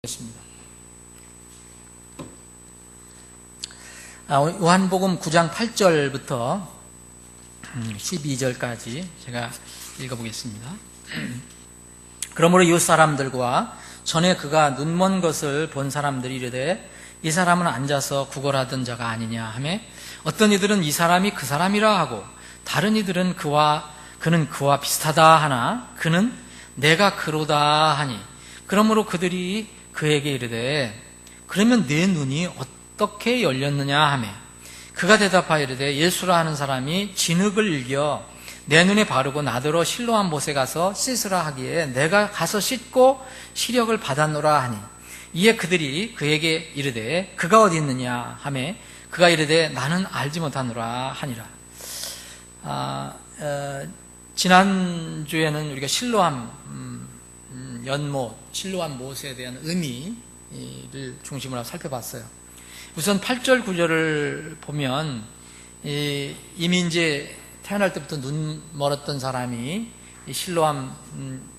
습니다. 요한복음 9장 8절부터 12절까지 제가 읽어보겠습니다. 그러므로 이웃 사람들과 전에 그가 눈먼 것을 본 사람들이 이르되 이 사람은 앉아서 구걸하던 자가 아니냐 하며 어떤 이들은 이 사람이 그 사람이라 하고 다른 이들은 그는 그와 비슷하다 하나 그는 내가 그로다 하니 그러므로 그들이 그에게 이르되 그러면 내 눈이 어떻게 열렸느냐 하며 그가 대답하여 이르되 예수라 하는 사람이 진흙을 일겨 내 눈에 바르고 나더러 실로암 못에 가서 씻으라 하기에 내가 가서 씻고 시력을 받았노라 하니 이에 그들이 그에게 이르되 그가 어디 있느냐 하며 그가 이르되 나는 알지 못하노라 하니라. 지난주에는 우리가 실로암 연못, 실로암 못에 대한 의미를 중심으로 살펴봤어요. 우선 8절 9절을 보면 이미 이제 태어날 때부터 눈 멀었던 사람이 실로암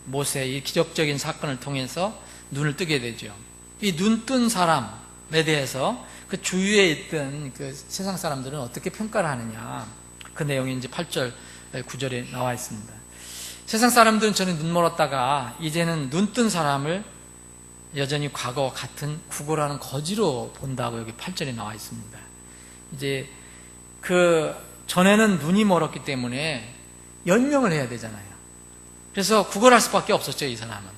못의 이 기적적인 사건을 통해서 눈을 뜨게 되죠. 이 눈 뜬 사람에 대해서 그 주위에 있던 그 세상 사람들은 어떻게 평가를 하느냐, 그 내용이 이제 8절 9절에 나와 있습니다. 세상 사람들은 전에 눈 멀었다가 이제는 눈 뜬 사람을 여전히 과거와 같은 구걸하는 거지로 본다고 여기 8절에 나와 있습니다. 이제 그 전에는 눈이 멀었기 때문에 연명을 해야 되잖아요. 그래서 구걸할 수밖에 없었죠, 이 사람은.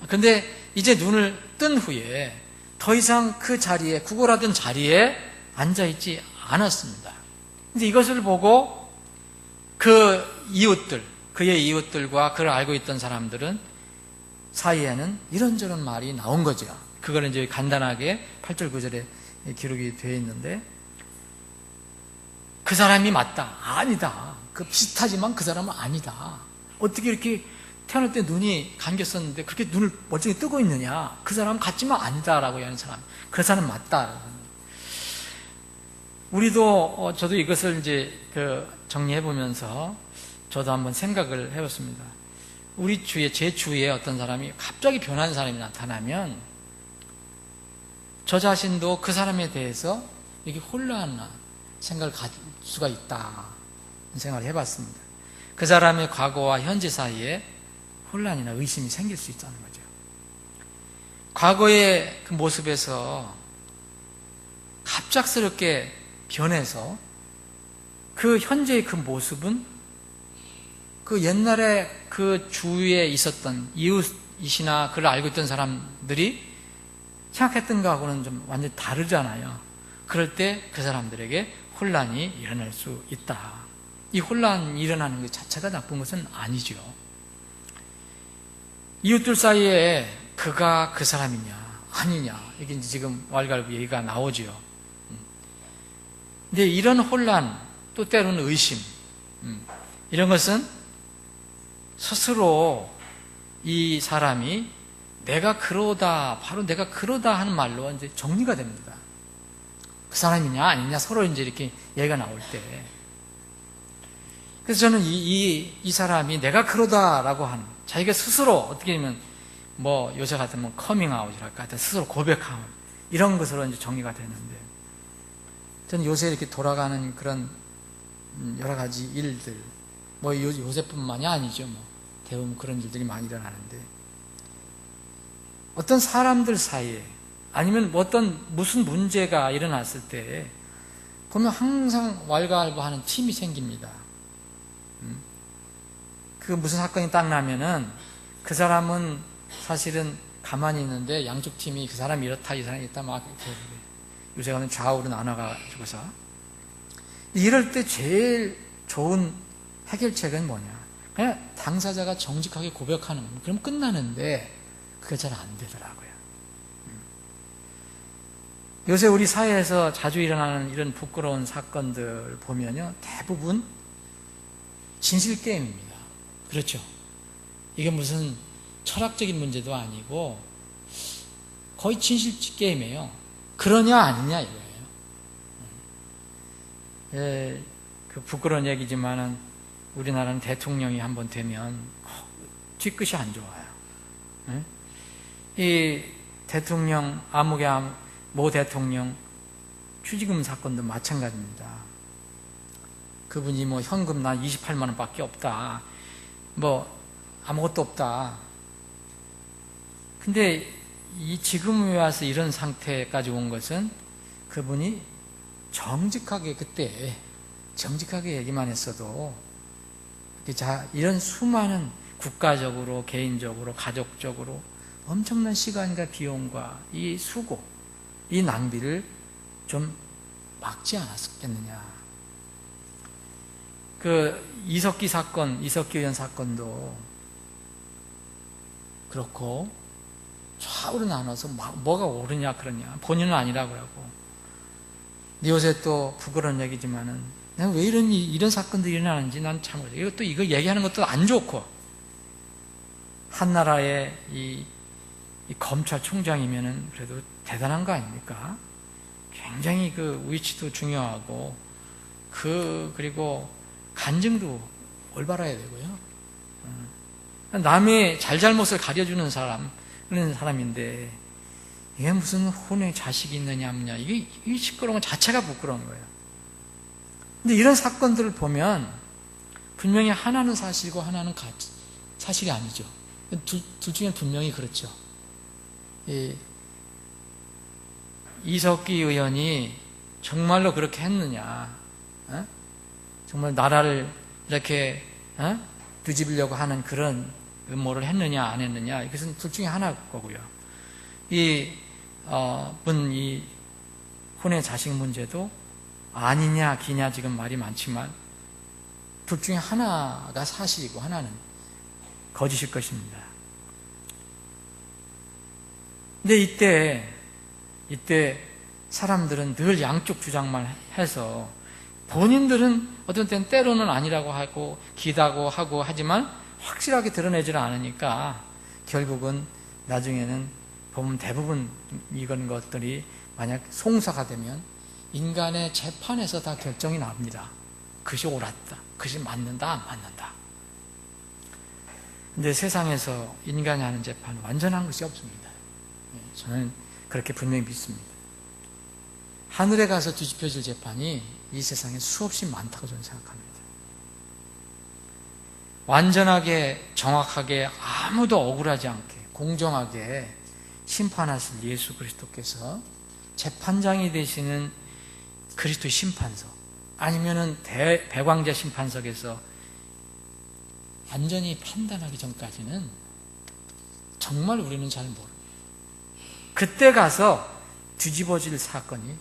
근데 이제 눈을 뜬 후에 더 이상 그 자리에, 구걸하던 자리에 앉아있지 않았습니다. 근데 이것을 보고 그 이웃들, 그의 이웃들과 그를 알고 있던 사람들은 사이에는 이런저런 말이 나온 거죠. 그거는 이제 간단하게 8절 9절에 기록이 되어 있는데, 그 사람이 맞다, 아니다, 그 비슷하지만 그 사람은 아니다, 어떻게 이렇게 태어날 때 눈이 감겼었는데 그렇게 눈을 멀쩡히 뜨고 있느냐, 그 사람은 같지만 아니다라고 하는 사람, 그 사람은 맞다. 우리도 저도 이것을 이제 정리해 보면서 저도 한번 생각을 해봤습니다. 우리 주위에, 제 주위에 어떤 사람이 갑자기 변한 사람이 나타나면 저 자신도 그 사람에 대해서 이렇게 혼란한 생각을 가질 수가 있다, 생각을 해봤습니다. 그 사람의 과거와 현재 사이에 혼란이나 의심이 생길 수 있다는 거죠. 과거의 그 모습에서 갑작스럽게 변해서 그 현재의 그 모습은 그 옛날에 그 주위에 있었던 이웃이나 그를 알고 있던 사람들이 생각했던 것하고는 좀 완전히 다르잖아요. 그럴 때 그 사람들에게 혼란이 일어날 수 있다. 이 혼란이 일어나는 것 자체가 나쁜 것은 아니죠. 이웃들 사이에 그가 그 사람이냐 아니냐, 이게 이제 지금 왈가왈부 얘기가 나오죠. 근데 이런 혼란, 또 때로는 의심, 이런 것은 스스로 이 사람이 내가 그러다, 바로 내가 그러다 하는 말로 이제 정리가 됩니다. 그 사람이냐 아니냐 서로 이제 이렇게 얘기가 나올 때. 그래서 저는 이 사람이 내가 그러다라고 하는, 자기가 스스로 어떻게 보면 뭐 요새 같으면 커밍아웃이랄까, 하여튼 스스로 고백하는 이런 것으로 이제 정리가 되는데, 저는 요새 이렇게 돌아가는 그런 여러 가지 일들, 뭐 요새뿐만이 아니죠. 뭐 대부분 그런 일들이 많이 일어나는데, 어떤 사람들 사이에 아니면 무슨 문제가 일어났을 때 보면 항상 왈가왈부하는 팀이 생깁니다. 그 무슨 사건이 딱 나면은 그 사람은 사실은 가만히 있는데 양쪽 팀이 그 사람이 이렇다, 이 사람이 이렇다, 막 이렇게 요새 가는 좌우로 나눠가지고서, 이럴 때 제일 좋은 해결책은 뭐냐? 그냥 당사자가 정직하게 고백하는 겁니다. 그럼 끝나는데 그게 잘 안 되더라고요. 요새 우리 사회에서 자주 일어나는 이런 부끄러운 사건들 보면요, 대부분 진실 게임입니다. 그렇죠? 이게 무슨 철학적인 문제도 아니고 거의 진실 게임이에요. 그러냐 아니냐 이거예요. 그 부끄러운 얘기지만은 우리나라는 대통령이 한번 되면 뒤끝이 안 좋아요. 이 대통령, 아무개 모 대통령 추지금 사건도 마찬가지입니다. 그분이 뭐 현금 나 28만 원밖에 없다, 뭐 아무것도 없다. 근데 지금에 와서 이런 상태까지 온 것은 그분이 정직하게, 그때 정직하게 얘기만 했어도 이런 수많은 국가적으로, 개인적으로, 가족적으로 엄청난 시간과 비용과 이 수고, 이 낭비를 좀 막지 않았겠느냐. 그 이석기 사건, 이석기 의원 사건도 그렇고 좌우로 나눠서 뭐가 옳으냐 그러냐, 본인은 아니라고 하고. 요새 또 부끄러운 얘기지만은 내가 왜 이런 사건들이 일어나는지 난 참 모르겠어요. 이거 얘기하는 것도 안 좋고, 한나라의 이 검찰총장이면은 그래도 대단한 거 아닙니까? 굉장히 그 위치도 중요하고 그리고 간증도 올바라야 되고요. 남의 잘잘못을 가려주는 사람, 그런 사람인데 이게 무슨 혼에 자식이 있느냐 없느냐, 이게 시끄러운 것 자체가 부끄러운 거예요. 근데 이런 사건들을 보면 분명히 하나는 사실이고 하나는 사실이 아니죠. 둘 중에 분명히 그렇죠. 이석기 의원이 정말로 그렇게 했느냐, 정말 나라를 이렇게 뒤집으려고 하는 그런 음모를 했느냐 안 했느냐, 이것은 둘 중에 하나일 거고요. 이 혼의 자식 문제도 아니냐 기냐 지금 말이 많지만 둘 중에 하나가 사실이고 하나는 거짓일 것입니다. 근데 이때 사람들은 늘 양쪽 주장만 해서 본인들은 어떤 때는 때로는 아니라고 하고 기다고 하고 하지만 확실하게 드러내지를 않으니까 결국은 나중에는 보면 대부분 이런 것들이 만약 송사가 되면 인간의 재판에서 다 결정이 납니다. 그것이 옳았다, 그것이 맞는다, 안 맞는다. 근데 세상에서 인간이 하는 재판은 완전한 것이 없습니다. 저는 그렇게 분명히 믿습니다. 하늘에 가서 뒤집혀질 재판이 이 세상에 수없이 많다고 저는 생각합니다. 완전하게, 정확하게, 아무도 억울하지 않게 공정하게 심판하실 예수 그리스도께서 재판장이 되시는 그리스도의 심판석, 아니면은 배광자 심판석에서 완전히 판단하기 전까지는 정말 우리는 잘 모릅니다. 그때 가서 뒤집어질 사건이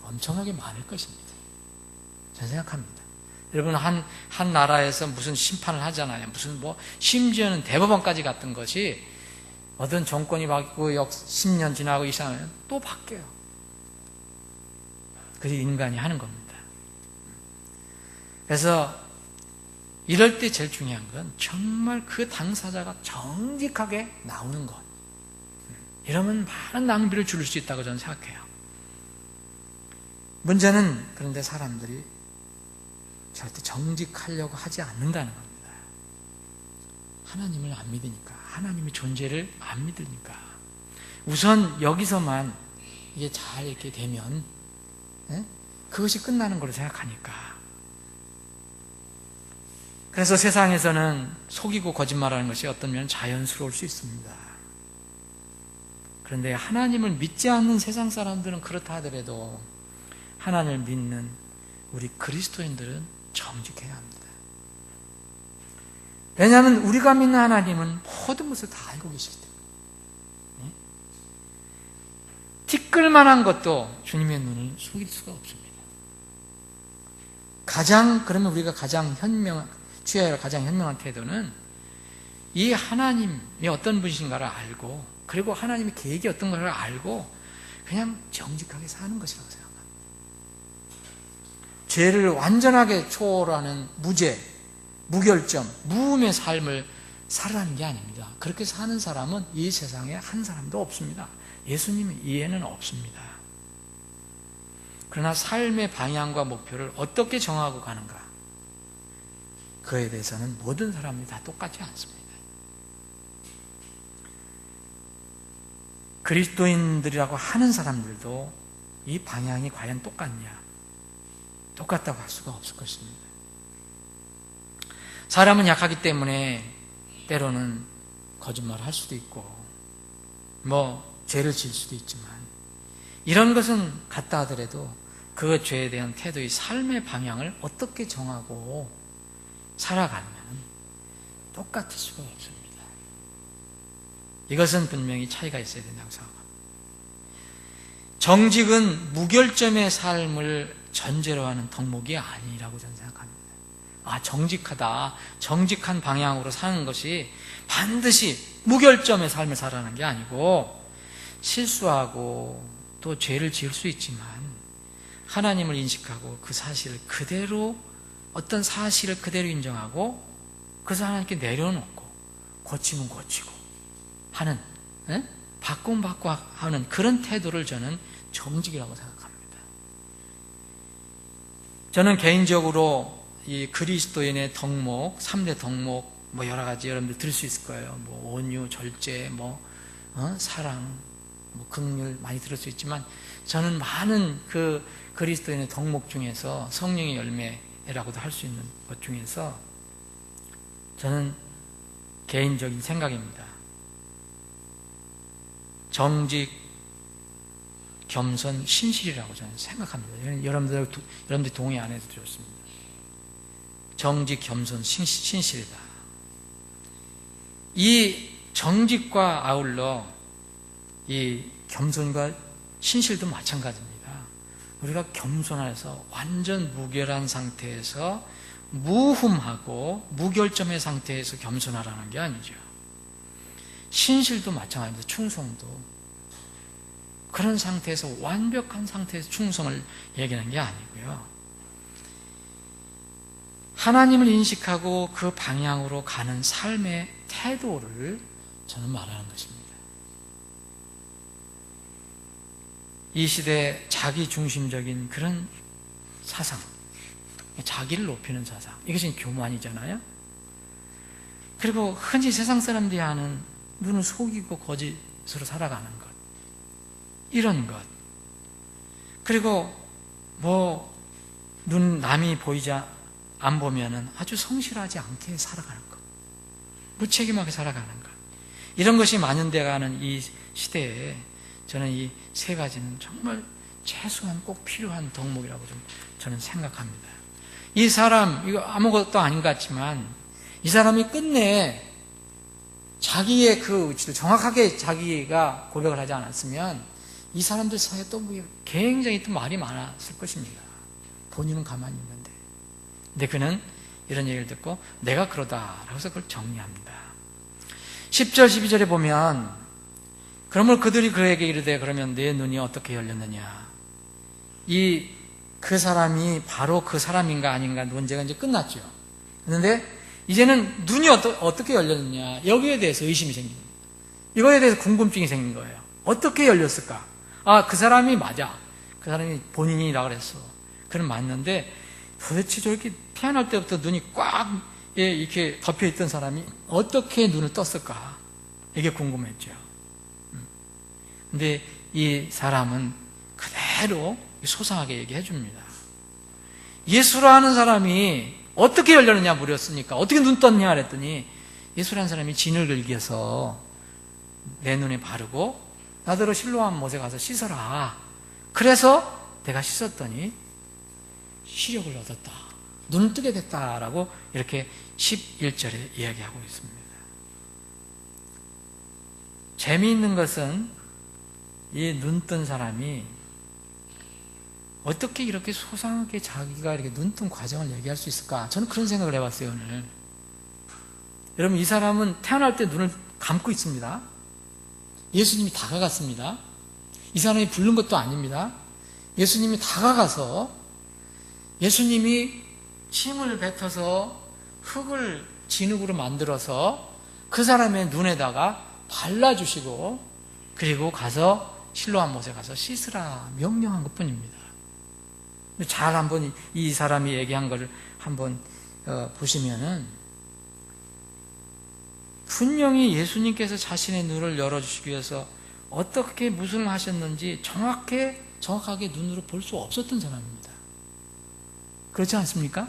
엄청나게 많을 것입니다. 저는 생각합니다. 여러분, 한 나라에서 무슨 심판을 하잖아요. 무슨 심지어는 대법원까지 갔던 것이 어떤 정권이 바뀌고 10년 지나고 이상하면 또 바뀌어요. 그게 인간이 하는 겁니다. 그래서 이럴 때 제일 중요한 건 정말 그 당사자가 정직하게 나오는 것. 이러면 많은 낭비를 줄일 수 있다고 저는 생각해요. 문제는 그런데 사람들이 절대 정직하려고 하지 않는다는 겁니다. 하나님을 안 믿으니까, 하나님의 존재를 안 믿으니까. 우선 여기서만 이게 잘 이렇게 되면 그것이 끝나는 걸로 생각하니까. 그래서 세상에서는 속이고 거짓말하는 것이 어떤 면은 자연스러울 수 있습니다. 그런데 하나님을 믿지 않는 세상 사람들은 그렇다 하더라도 하나님을 믿는 우리 그리스도인들은 정직해야 합니다. 왜냐하면 우리가 믿는 하나님은 모든 것을 다 알고 계시기 때문에 티끌만한 것도 주님의 눈을 속일 수가 없습니다. 그러면 우리가 취해야 할 가장 현명한 태도는 이 하나님이 어떤 분이신가를 알고, 그리고 하나님의 계획이 어떤 것을 알고 그냥 정직하게 사는 것이라고 생각합니다. 죄를 완전하게 초월하는 무죄, 무결점, 무음의 삶을 살아가는 게 아닙니다. 그렇게 사는 사람은 이 세상에 한 사람도 없습니다. 예수님 이해는 없습니다. 그러나 삶의 방향과 목표를 어떻게 정하고 가는가, 그에 대해서는 모든 사람이 다 똑같지 않습니다. 그리스도인들이라고 하는 사람들도 이 방향이 과연 똑같냐? 똑같다고 할 수가 없을 것입니다. 사람은 약하기 때문에 때로는 거짓말을 할 수도 있고 죄를 지을 수도 있지만, 이런 것은 같다 하더라도 그 죄에 대한 태도의 삶의 방향을 어떻게 정하고 살아가면 똑같을 수가 없습니다. 이것은 분명히 차이가 있어야 된다고 생각합니다. 정직은 무결점의 삶을 전제로 하는 덕목이 아니라고 저는 생각합니다. 정직하다, 정직한 방향으로 사는 것이 반드시 무결점의 삶을 살아가는 게 아니고, 실수하고 또 죄를 지을 수 있지만 하나님을 인식하고 그 사실을 그대로, 어떤 사실을 그대로 인정하고 그것을 하나님께 내려놓고 고치면 고치고 하는, 바꾸면 바꾸고 하는 그런 태도를 저는 정직이라고 생각합니다. 저는 개인적으로 이 그리스도인의 덕목, 3대 덕목, 여러 가지 여러분들 들을 수 있을 거예요. 온유, 절제, 사랑, 긍휼 많이 들을 수 있지만, 저는 많은 그 그리스도인의 덕목 중에서 성령의 열매라고도 할 수 있는 것 중에서 저는 개인적인 생각입니다. 정직, 겸손, 신실이라고 저는 생각합니다. 여러분들 동의 안 해도 좋습니다. 정직, 겸손, 신실이다. 이 정직과 아울러 이 겸손과 신실도 마찬가지입니다. 우리가 겸손해서 완전 무결한 상태에서 무흠하고 무결점의 상태에서 겸손하라는 게 아니죠. 신실도 마찬가지입니다. 충성도 그런 상태에서, 완벽한 상태에서 충성을 얘기하는 게 아니고요. 하나님을 인식하고 그 방향으로 가는 삶의 태도를 저는 말하는 것입니다. 이 시대의 자기중심적인 그런 사상, 자기를 높이는 사상, 이것이 교만이잖아요. 그리고 흔히 세상 사람들이 하는 눈을 속이고 거짓으로 살아가는 것, 이런 것, 그리고 남이 안 보면은 아주 성실하지 않게 살아가는 것, 무책임하게 살아가는 것, 이런 것이 만연되어가는 이 시대에 저는 이 세 가지는 정말 최소한 꼭 필요한 덕목이라고 저는 생각합니다. 이 사람, 이거 아무것도 아닌 것 같지만, 이 사람이 끝내 자기의 그 위치를 정확하게 자기가 고백을 하지 않았으면 이 사람들 사이에 또 굉장히 또 말이 많았을 것입니다. 본인은 가만히 있는데. 근데 그는 이런 얘기를 듣고 내가 그러다라고 해서 그걸 정리합니다. 10절, 12절에 보면, 그러므로 그들이 그에게 이르되 그러면 내 눈이 어떻게 열렸느냐. 그 사람이 바로 그 사람인가 아닌가 논쟁은 이제 끝났죠. 그런데 이제는 눈이 어떻게 열렸느냐, 여기에 대해서 의심이 생깁니다. 이거에 대해서 궁금증이 생긴 거예요. 어떻게 열렸을까? 그 사람이 맞아. 그 사람이 본인이라고 그랬어. 그는 맞는데 도대체 저렇게 태어날 때부터 눈이 꽉 이렇게 덮여있던 사람이 어떻게 눈을 떴을까? 이게 궁금했죠. 근데 이 사람은 그대로 소상하게 얘기해 줍니다. 예수라는 사람이 어떻게 열렸느냐 물었으니까 어떻게 눈 떴냐 그랬더니, 예수라는 사람이 진을 긁어서 내 눈에 바르고 나더러 실로암 못에 가서 씻어라. 그래서 내가 씻었더니 시력을 얻었다. 눈을 뜨게 됐다라고 이렇게 11절에 이야기하고 있습니다. 재미있는 것은 이 눈 뜬 사람이 어떻게 이렇게 소상하게 자기가 이렇게 눈 뜬 과정을 얘기할 수 있을까? 저는 그런 생각을 해봤어요, 오늘. 여러분, 이 사람은 태어날 때 눈을 감고 있습니다. 예수님이 다가갔습니다. 이 사람이 부른 것도 아닙니다. 예수님이 다가가서 예수님이 침을 뱉어서 흙을 진흙으로 만들어서 그 사람의 눈에다가 발라주시고, 그리고 가서 실로암 못에 가서 씻으라 명령한 것뿐입니다. 잘 한번 이 사람이 얘기한 것을 한번 보시면은, 분명히 예수님께서 자신의 눈을 열어주시기 위해서 어떻게 무슨 하셨는지 정확하게 눈으로 볼 수 없었던 사람입니다. 그렇지 않습니까?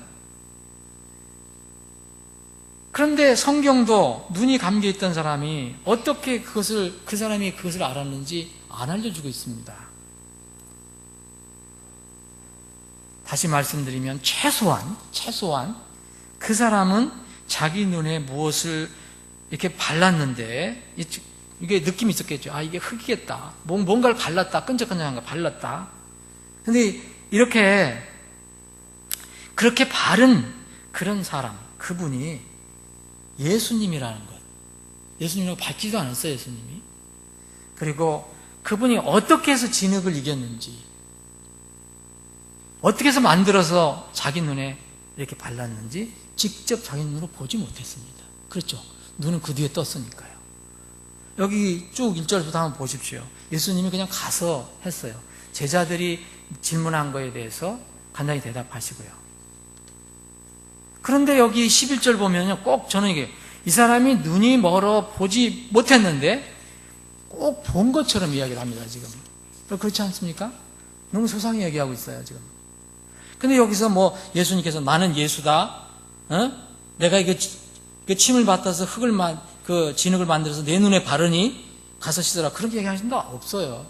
그런데 성경도 눈이 감겨 있던 사람이 어떻게 그 사람이 그것을 알았는지 안 알려주고 있습니다. 다시 말씀드리면 최소한 그 사람은 자기 눈에 무엇을 이렇게 발랐는데 이게 느낌이 있었겠죠. 아, 이게 흙이겠다. 뭔가를 발랐다. 끈적끈적한 거 발랐다. 근데 그렇게 바른 그런 사람, 그분이 예수님이라는 것. 예수님이라고 밝지도 않았어요, 예수님이. 그리고 그분이 어떻게 해서 진흙을 이겼는지, 어떻게 해서 만들어서 자기 눈에 이렇게 발랐는지 직접 자기 눈으로 보지 못했습니다. 그렇죠? 눈은 그 뒤에 떴으니까요. 여기 쭉 1절부터 한번 보십시오. 예수님이 그냥 가서 했어요. 제자들이 질문한 거에 대해서 간단히 대답하시고요. 그런데 여기 11절 보면요, 꼭 저는 이 사람이 눈이 멀어 보지 못했는데 꼭 본 것처럼 이야기를 합니다, 지금. 그렇지 않습니까? 너무 소상히 얘기하고 있어요, 지금. 근데 여기서 예수님께서 나는 예수다, 내가 침을 받아서 진흙을 만들어서 내 눈에 바르니 가서 씻어라. 그렇게 얘기하신 거 없어요.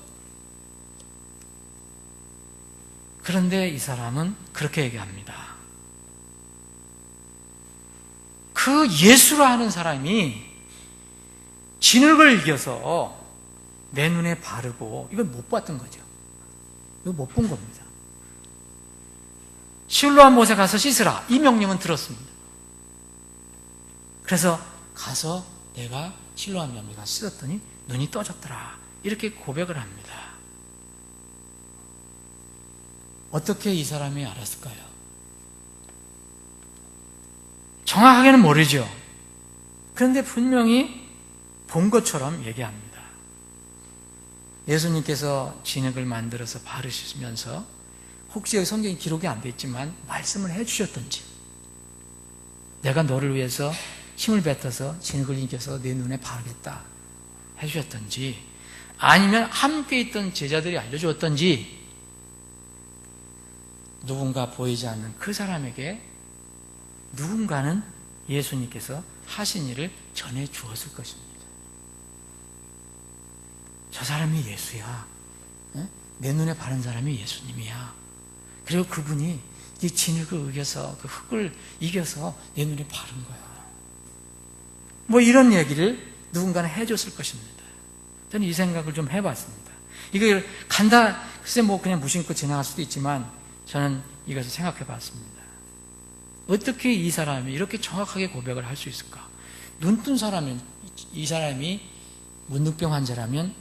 그런데 이 사람은 그렇게 얘기합니다. 그 예수라 하는 사람이 진흙을 이겨서 내 눈에 바르고, 이걸 못 봤던 거죠. 이거 못 본 겁니다. 실로암 못에 가서 씻으라. 이 명령은 들었습니다. 그래서 가서 내가 실로암 못에 가서 씻었더니 눈이 떠졌더라. 이렇게 고백을 합니다. 어떻게 이 사람이 알았을까요? 정확하게는 모르죠. 그런데 분명히 본 것처럼 얘기합니다. 예수님께서 진흙을 만들어서 바르시면서 혹시 여기 성경에 기록이 안 돼 있지만 말씀을 해주셨던지, 내가 너를 위해서 힘을 뱉어서 진흙을 이겨서 내 눈에 바르겠다 해주셨던지, 아니면 함께 있던 제자들이 알려주었던지, 누군가 보이지 않는 그 사람에게 누군가는 예수님께서 하신 일을 전해 주었을 것입니다. 저 사람이 예수야. 내 눈에 바른 사람이 예수님이야. 그리고 그분이 이 진흙을 이겨서, 그 흙을 이겨서 내 눈에 바른 거야. 이런 얘기를 누군가는 해줬을 것입니다. 저는 이 생각을 좀 해봤습니다. 이걸 글쎄 그냥 무심코 지나갈 수도 있지만 저는 이것을 생각해 봤습니다. 어떻게 이 사람이 이렇게 정확하게 고백을 할 수 있을까? 눈뜬 사람은, 이 사람이 문득병 환자라면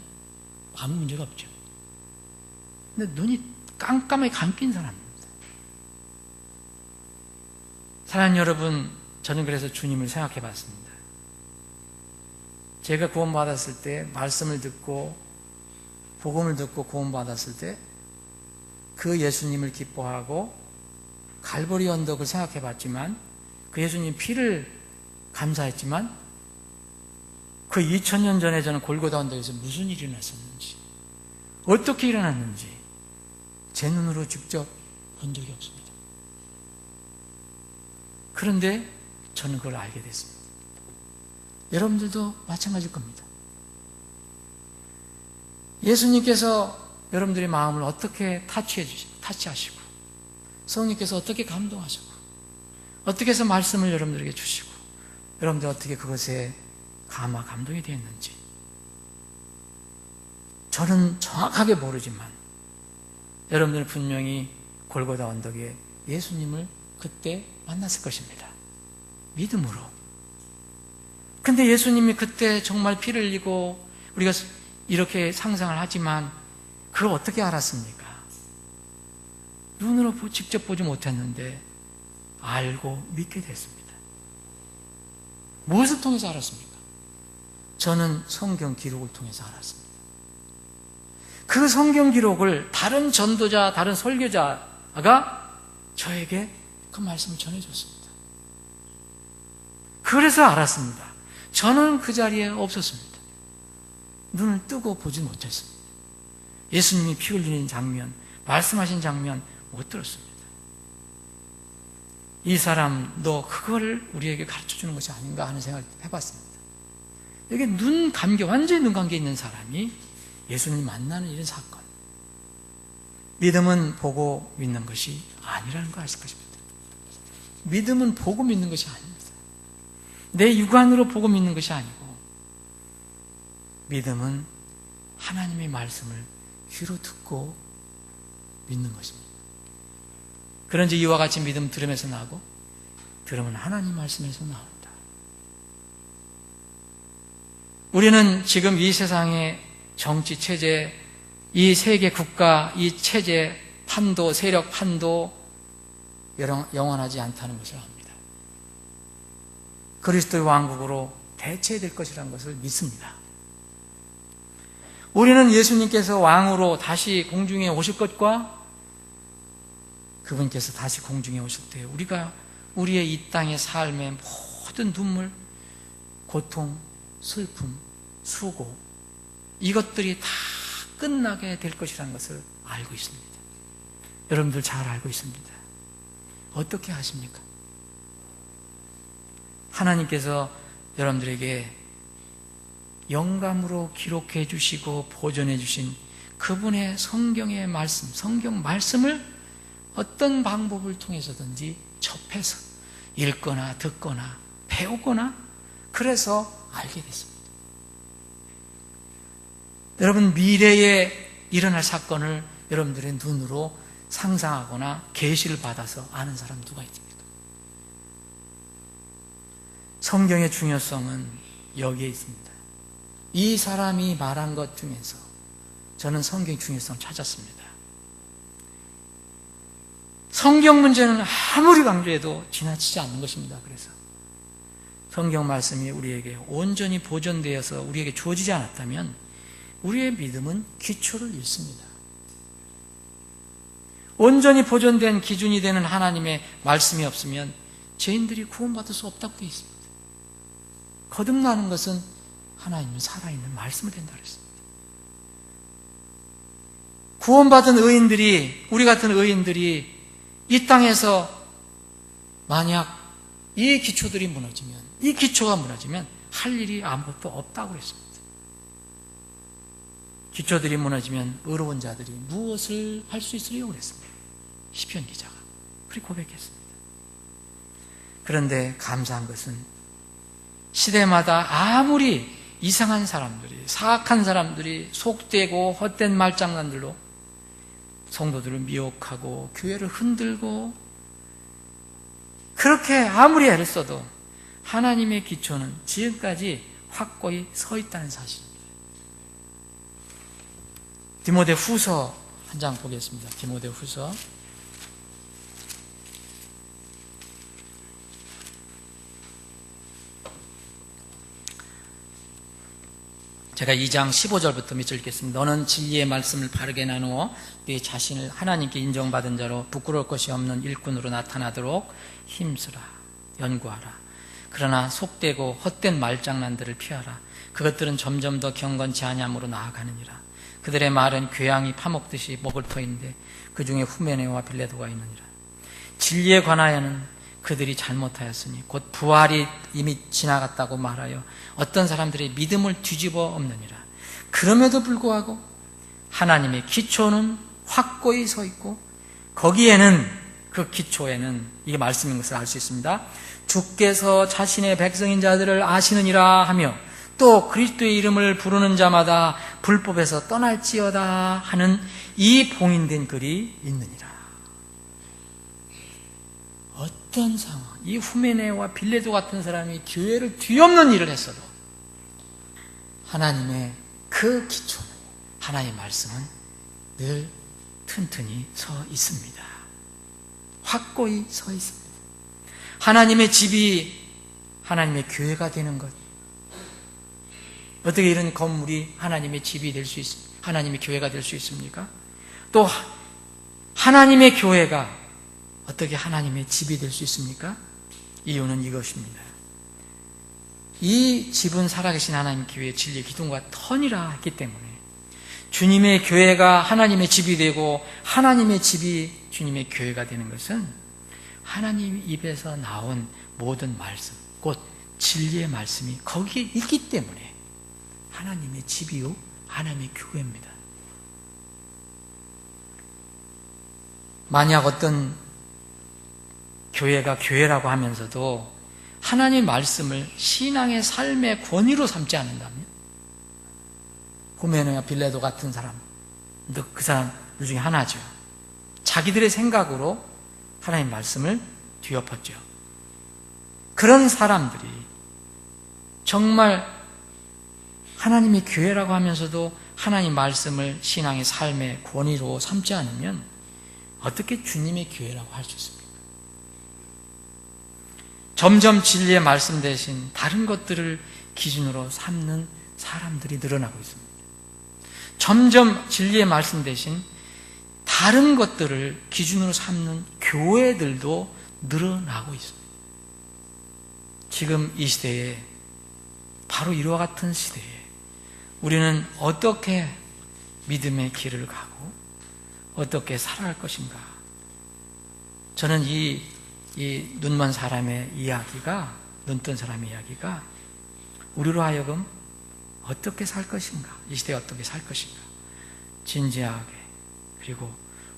아무 문제가 없죠. 근데 눈이 깜깜하게 감긴 사람입니다. 사랑하는 여러분, 저는 그래서 주님을 생각해 봤습니다. 제가 구원받았을 때, 말씀을 듣고 복음을 듣고 구원받았을 때 그 예수님을 기뻐하고 갈보리 언덕을 생각해 봤지만, 그 예수님 피를 감사했지만, 그 2000년 전에 저는 골고다 언덕에서 무슨 일이 일어났었는지, 어떻게 일어났는지 제 눈으로 직접 본 적이 없습니다. 그런데 저는 그걸 알게 됐습니다. 여러분들도 마찬가지일 겁니다. 예수님께서 여러분들의 마음을 어떻게 타치하시고, 성령께서 어떻게 감동하시고, 어떻게 해서 말씀을 여러분들에게 주시고, 여러분들 어떻게 그것에 감동이 되었는지 저는 정확하게 모르지만 여러분들은 분명히 골고다 언덕에 예수님을 그때 만났을 것입니다. 믿음으로. 근데 예수님이 그때 정말 피를 흘리고, 우리가 이렇게 상상을 하지만 그걸 어떻게 알았습니까? 눈으로 직접 보지 못했는데 알고 믿게 됐습니다. 무엇을 통해서 알았습니까? 저는 성경 기록을 통해서 알았습니다. 그 성경 기록을 다른 전도자, 다른 설교자가 저에게 그 말씀을 전해줬습니다. 그래서 알았습니다. 저는 그 자리에 없었습니다. 눈을 뜨고 보지 못했습니다. 예수님이 피 흘리는 장면, 말씀하신 장면 못 들었습니다. 이 사람도 그걸 우리에게 가르쳐주는 것이 아닌가 하는 생각을 해봤습니다. 여기 눈 감겨, 완전히 눈 감겨 있는 사람이 예수님 만나는 이런 사건. 믿음은 보고 믿는 것이 아니라는 걸 아실 것입니다. 믿음은 보고 믿는 것이 아닙니다. 내 육안으로 보고 믿는 것이 아니고, 믿음은 하나님의 말씀을 귀로 듣고 믿는 것입니다. 그런지 이와 같이 믿음 들음에서 나고, 들음은 하나님 말씀에서 나옵니다. 우리는 지금 이 세상의 정치 체제, 이 세계 국가, 이 체제 판도, 세력 판도 영원하지 않다는 것을 압니다. 그리스도의 왕국으로 대체될 것이라는 것을 믿습니다. 우리는 예수님께서 왕으로 다시 공중에 오실 것과 그분께서 다시 공중에 오실 때 우리가 우리의 이 땅의 삶의 모든 눈물, 고통, 슬픔, 수고, 이것들이 다 끝나게 될 것이라는 것을 알고 있습니다. 여러분들 잘 알고 있습니다. 어떻게 하십니까? 하나님께서 여러분들에게 영감으로 기록해 주시고 보존해 주신 그분의 성경의 말씀, 성경 말씀을 어떤 방법을 통해서든지 접해서 읽거나 듣거나 배우거나 그래서 알게 됐습니다. 여러분, 미래에 일어날 사건을 여러분들의 눈으로 상상하거나 계시를 받아서 아는 사람 누가 있습니까? 성경의 중요성은 여기에 있습니다. 이 사람이 말한 것 중에서 저는 성경의 중요성을 찾았습니다. 성경 문제는 아무리 강조해도 지나치지 않는 것입니다. 그래서 성경 말씀이 우리에게 온전히 보존되어서 우리에게 주어지지 않았다면 우리의 믿음은 기초를 잃습니다. 온전히 보존된 기준이 되는 하나님의 말씀이 없으면 죄인들이 구원받을 수 없다고 되어 있습니다. 거듭나는 것은 하나님은 살아있는 말씀을 된다 그랬습니다. 구원받은 의인들이, 우리 같은 의인들이 이 땅에서 만약 이 기초들이 무너지면, 이 기초가 무너지면 할 일이 아무것도 없다고 그랬습니다. 기초들이 무너지면 의로운 자들이 무엇을 할 수 있으리요 그랬습니다. 시편 기자가 그렇게 고백했습니다. 그런데 감사한 것은 시대마다 아무리 이상한 사람들이, 사악한 사람들이 속되고 헛된 말장난들로 성도들을 미혹하고 교회를 흔들고 그렇게 아무리 애를 써도 하나님의 기초는 지금까지 확고히 서 있다는 사실입니다. 디모데 후서 한 장 보겠습니다. 디모데 후서 제가 2장 15절부터 밑줄 읽겠습니다. 너는 진리의 말씀을 바르게 나누어 네 자신을 하나님께 인정받은 자로 부끄러울 것이 없는 일꾼으로 나타나도록 힘쓰라, 연구하라. 그러나 속되고 헛된 말장난들을 피하라. 그것들은 점점 더 경건치 아니함으로 나아가느니라. 그들의 말은 궤양이 파먹듯이 먹을 터인데 그 중에 후메네와 빌레도가 있느니라. 진리에 관하여는 그들이 잘못하였으니 곧 부활이 이미 지나갔다고 말하여 어떤 사람들의 믿음을 뒤집어 엎느니라. 그럼에도 불구하고 하나님의 기초는 확고히 서 있고 거기에는, 그 기초에는 이게 말씀인 것을 알 수 있습니다. 주께서 자신의 백성인 자들을 아시느니라 하며 또 그리스도의 이름을 부르는 자마다 불법에서 떠날지어다 하는 이 봉인된 글이 있느니라. 어떤 상황, 이 후메네와 빌레도 같은 사람이 교회를 뒤엎는 일을 했어도 하나님의 그 기초는, 하나님의 말씀은 늘 튼튼히 서 있습니다. 확고히 서 있습니다. 하나님의 집이 하나님의 교회가 되는 것, 어떻게 이런 건물이 하나님의 집이 될 수 있습니까? 하나님의 교회가 될 수 있습니까? 또 하나님의 교회가 어떻게 하나님의 집이 될 수 있습니까? 이유는 이것입니다. 이 집은 살아계신 하나님 교회의 진리 기둥과 터니라 했기 때문에 주님의 교회가 하나님의 집이 되고 하나님의 집이 주님의 교회가 되는 것은 하나님 입에서 나온 모든 말씀, 곧 진리의 말씀이 거기에 있기 때문에 하나님의 집이요 하나님의 교회입니다. 만약 어떤 교회가 교회라고 하면서도 하나님의 말씀을 신앙의 삶의 권위로 삼지 않는다면, 후메네와 빌레도 같은 사람, 그 사람들 중에 하나죠. 자기들의 생각으로 하나님의 말씀을 뒤엎었죠. 그런 사람들이 정말 하나님의 교회라고 하면서도 하나님 말씀을 신앙의 삶의 권위로 삼지 않으면 어떻게 주님의 교회라고 할 수 있습니까? 점점 진리의 말씀 대신 다른 것들을 기준으로 삼는 사람들이 늘어나고 있습니다. 점점 진리의 말씀 대신 다른 것들을 기준으로 삼는 교회들도 늘어나고 있습니다. 지금 이 시대에, 바로 이와 같은 시대에 우리는 어떻게 믿음의 길을 가고 어떻게 살아갈 것인가? 저는 이 눈먼 사람의 이야기가, 눈뜬 사람의 이야기가 우리로 하여금 어떻게 살 것인가, 이 시대에 어떻게 살 것인가 진지하게 그리고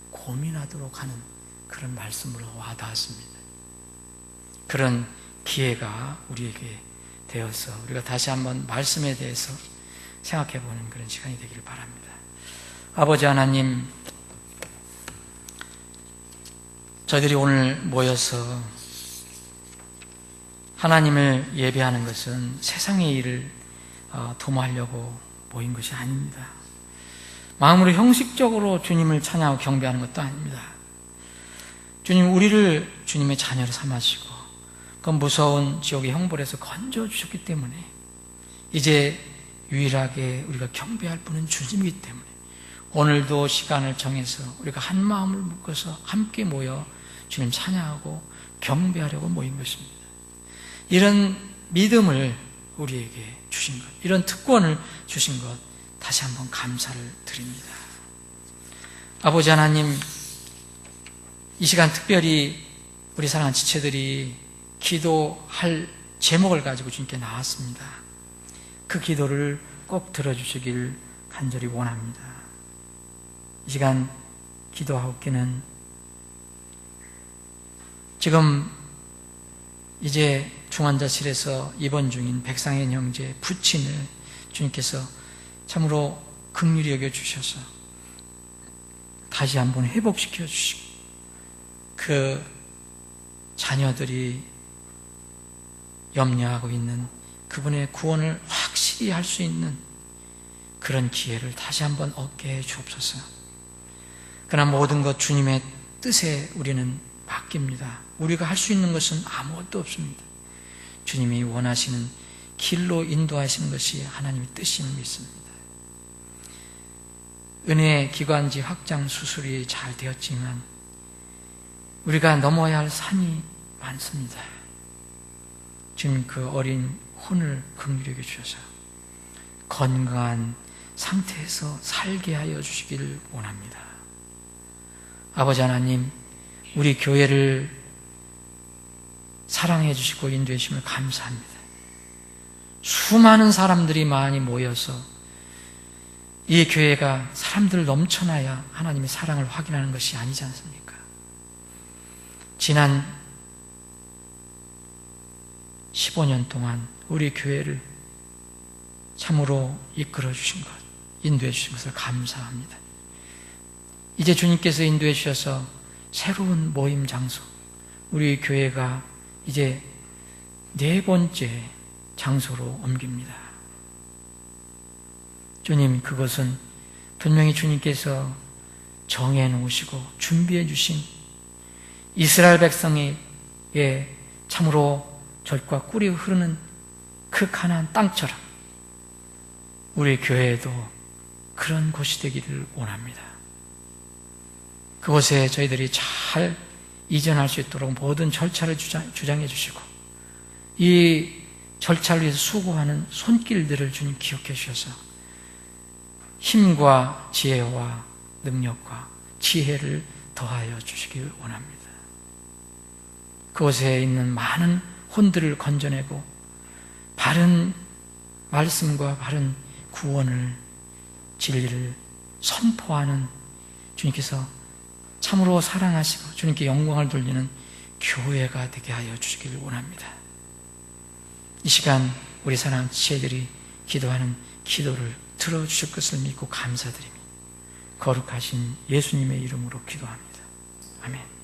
고민하도록 하는 그런 말씀으로 와닿았습니다. 그런 기회가 우리에게 되어서 우리가 다시 한번 말씀에 대해서 생각해보는 그런 시간이 되기를 바랍니다. 아버지 하나님, 저희들이 오늘 모여서 하나님을 예배하는 것은 세상의 일을 도모하려고 모인 것이 아닙니다. 마음으로 형식적으로 주님을 찬양하고 경배하는 것도 아닙니다. 주님, 우리를 주님의 자녀로 삼으시고 그 무서운 지옥의 형벌에서 건져주셨기 때문에 이제 유일하게 우리가 경배할 분은 주님이기 때문에 오늘도 시간을 정해서 우리가 한 마음을 묶어서 함께 모여 주님 찬양하고 경배하려고 모인 것입니다. 이런 믿음을 우리에게 주신 것, 이런 특권을 주신 것 다시 한번 감사를 드립니다. 아버지 하나님, 이 시간 특별히 우리 사랑하는 지체들이 기도할 제목을 가지고 주님께 나왔습니다. 그 기도를 꼭 들어주시길 간절히 원합니다. 이 시간 기도하옵기는 지금 이제 중환자실에서 입원 중인 백상현 형제 부친을 주님께서 참으로 긍휼히 여겨주셔서 다시 한번 회복시켜 주시고 그 자녀들이 염려하고 있는 그분의 구원을 확실히 할 수 있는 그런 기회를 다시 한번 얻게 해 주옵소서. 그러나 모든 것 주님의 뜻에 우리는 맡깁니다. 우리가 할 수 있는 것은 아무것도 없습니다. 주님이 원하시는 길로 인도하시는 것이 하나님의 뜻임을 믿습니다. 은혜의 기관지 확장 수술이 잘 되었지만 우리가 넘어야 할 산이 많습니다. 주님, 그 어린 혼을 긍휼히 여겨 주셔서 건강한 상태에서 살게 하여 주시기를 원합니다. 아버지 하나님, 우리 교회를 사랑해 주시고 인도해 주심을 감사합니다. 수많은 사람들이 많이 모여서 이 교회가 사람들 넘쳐나야 하나님의 사랑을 확인하는 것이 아니지 않습니까? 지난 15년 동안 우리 교회를 참으로 이끌어 주신 것, 인도해 주신 것을 감사합니다. 이제 주님께서 인도해 주셔서 새로운 모임 장소, 우리 교회가 이제 4번째 장소로 옮깁니다. 주님, 그것은 분명히 주님께서 정해 놓으시고 준비해 주신 이스라엘 백성에게 참으로 젖과 꿀이 흐르는 그 가나안 땅처럼 우리 교회에도 그런 곳이 되기를 원합니다. 그곳에 저희들이 잘 이전할 수 있도록 모든 절차를 주장해 주시고 이 절차를 위해서 수고하는 손길들을 주님 기억해 주셔서 힘과 지혜와 능력과 지혜를 더하여 주시길 원합니다. 그곳에 있는 많은 혼들을 건져내고 바른 말씀과 바른 구원을, 진리를 선포하는 주님께서 참으로 사랑하시고 주님께 영광을 돌리는 교회가 되게 하여 주시길 원합니다. 이 시간 우리 사랑하는 지체들이 기도하는 기도를 들어주실 것을 믿고 감사드리며 거룩하신 예수님의 이름으로 기도합니다. 아멘.